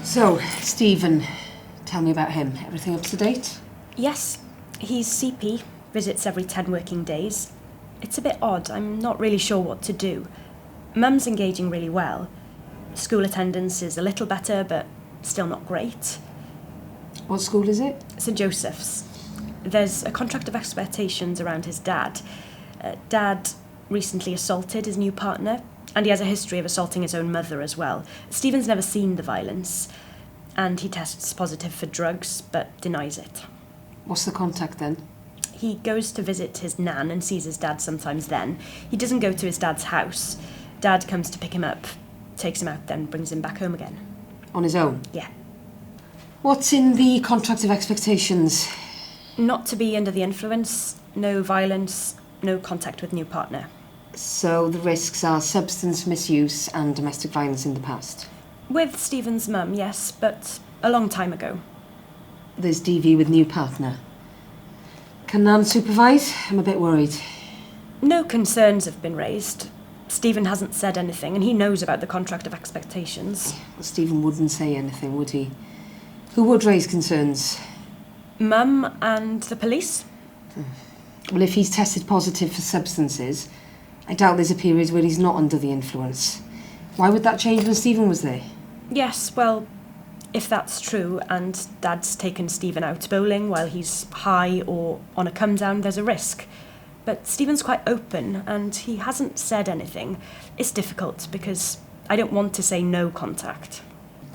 So, Stephen, tell me about him. Everything up to date? Yes, he's CP, visits every 10 working days. It's a bit odd, I'm not really sure what to do. Mum's engaging really well. School attendance is a little better, but still not great. What school is it? St Joseph's. There's a contract of expectations around his dad. Dad recently assaulted his new partner, and he has a history of assaulting his own mother as well. Stephen's never seen the violence, and he tests positive for drugs, but denies it. What's the contact then? He goes to visit his nan and sees his dad sometimes then. He doesn't go to his dad's house. Dad comes to pick him up, takes him out, then brings him back home again. On his own? Yeah. What's in the contract of expectations? Not to be under the influence, no violence, no contact with new partner. So the risks are substance misuse and domestic violence in the past? With Stephen's mum, yes, but a long time ago. There's DV with new partner. Can Nan supervise? I'm a bit worried. No concerns have been raised. Stephen hasn't said anything, and he knows about the contract of expectations. Well, Stephen wouldn't say anything, would he? Who would raise concerns? Mum and the police? Well, if he's tested positive for substances, I doubt there's a period where he's not under the influence. Why would that change when Stephen was there? Yes, well, if that's true, and Dad's taken Stephen out bowling while he's high or on a come-down, there's a risk. But Stephen's quite open, and he hasn't said anything. It's difficult, because I don't want to say no contact.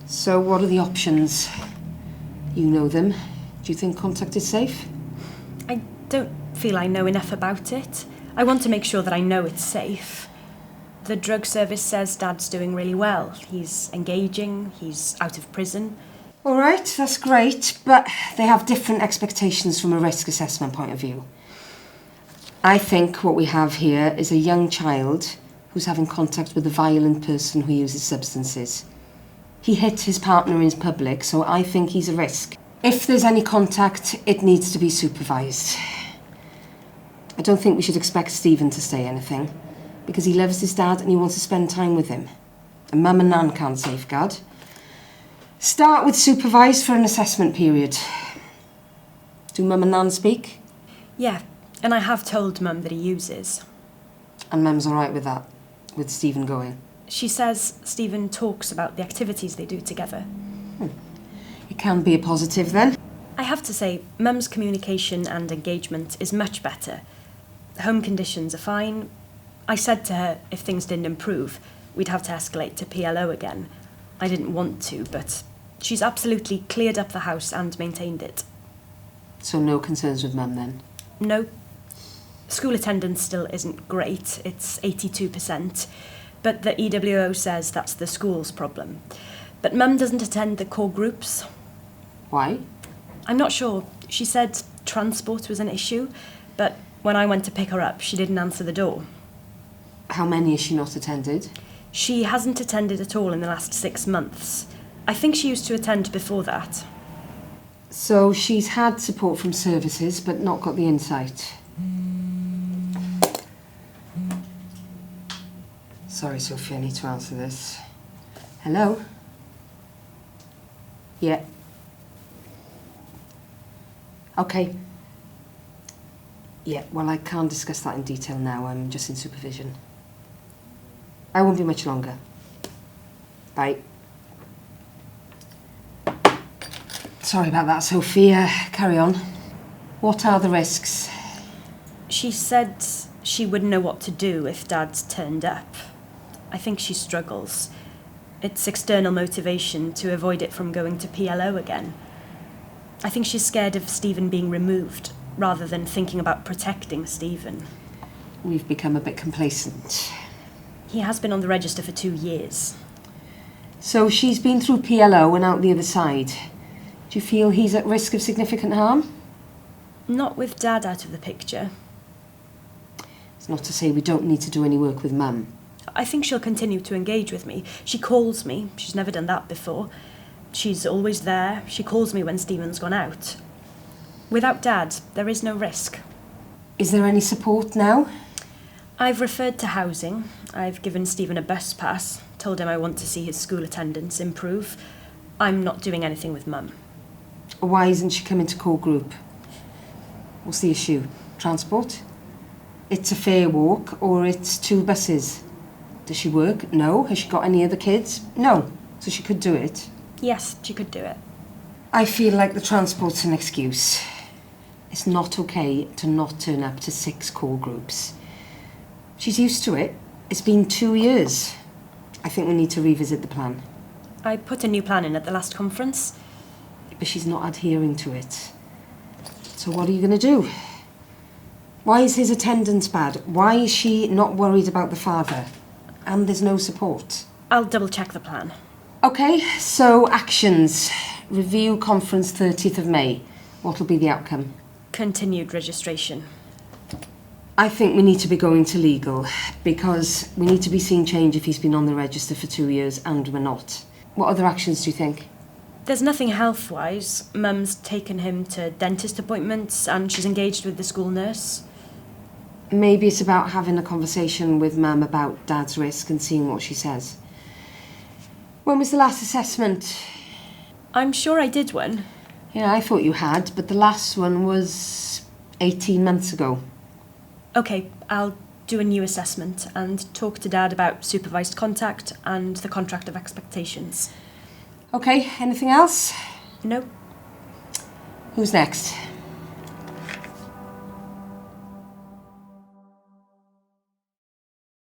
So what are the options? You know them. Do you think contact is safe? I don't feel I know enough about it. I want to make sure that I know it's safe. The drug service says Dad's doing really well. He's engaging, he's out of prison. All right, that's great, but they have different expectations from a risk assessment point of view. I think what we have here is a young child who's having contact with a violent person who uses substances. He hit his partner in public, so I think he's a risk. If there's any contact, it needs to be supervised. I don't think we should expect Stephen to say anything, because he loves his dad and he wants to spend time with him. And Mum and Nan can't safeguard. Start with supervised for an assessment period. Do Mum and Nan speak? Yeah, and I have told Mum that he uses. And Mum's all right with that, with Stephen going? She says Stephen talks about the activities they do together. It can be a positive then. I have to say, Mum's communication and engagement is much better. Home conditions are fine. I said to her if things didn't improve, we'd have to escalate to PLO again. I didn't want to, but she's absolutely cleared up the house and maintained it. So no concerns with Mum then? No. School attendance still isn't great. It's 82%. But the EWO says that's the school's problem. But Mum doesn't attend the core groups. Why? I'm not sure. She said transport was an issue, but when I went to pick her up, she didn't answer the door. How many has she not attended? She hasn't attended at all in the last 6 months. I think she used to attend before that. So she's had support from services, but not got the insight. Sorry, Sophie, I need to answer this. Hello? Yeah. Okay. Yeah, well, I can't discuss that in detail now. I'm just in supervision. I won't be much longer. Bye. Sorry about that, Sophia. Carry on. What are the risks? She said she wouldn't know what to do if Dad's turned up. I think she struggles. It's external motivation to avoid it from going to PLO again. I think she's scared of Stephen being removed, rather than thinking about protecting Stephen. We've become a bit complacent. He has been on the register for 2 years. So she's been through PLO and out the other side. Do you feel he's at risk of significant harm? Not with Dad out of the picture. It's not to say we don't need to do any work with Mum. I think she'll continue to engage with me. She calls me. She's never done that before. She's always there. She calls me when Stephen's gone out. Without Dad, there is no risk. Is there any support now? I've referred to housing. I've given Stephen a bus pass, told him I want to see his school attendance improve. I'm not doing anything with Mum. Why isn't she coming to core group? What's the issue? Transport? It's a fair walk, or it's 2 buses. Does she work? No. Has she got any other kids? No. So she could do it. Yes, she could do it. I feel like the transport's an excuse. It's not okay to not turn up to 6 core groups. She's used to it. It's been 2 years. I think we need to revisit the plan. I put a new plan in at the last conference. But she's not adhering to it. So what are you going to do? Why is his attendance bad? Why is she not worried about the father? And there's no support. I'll double check the plan. Okay, so actions. Review conference 30th of May. What'll be the outcome? Continued registration. I think we need to be going to legal, because we need to be seeing change if he's been on the register for 2 years and we're not. What other actions do you think? There's nothing health-wise. Mum's taken him to dentist appointments and she's engaged with the school nurse. Maybe it's about having a conversation with Mum about Dad's risk and seeing what she says. When was the last assessment? I'm sure I did one. Yeah, I thought you had, but the last one was 18 months ago. Okay, I'll do a new assessment and talk to Dad about supervised contact and the contract of expectations. Okay, anything else? No. Who's next?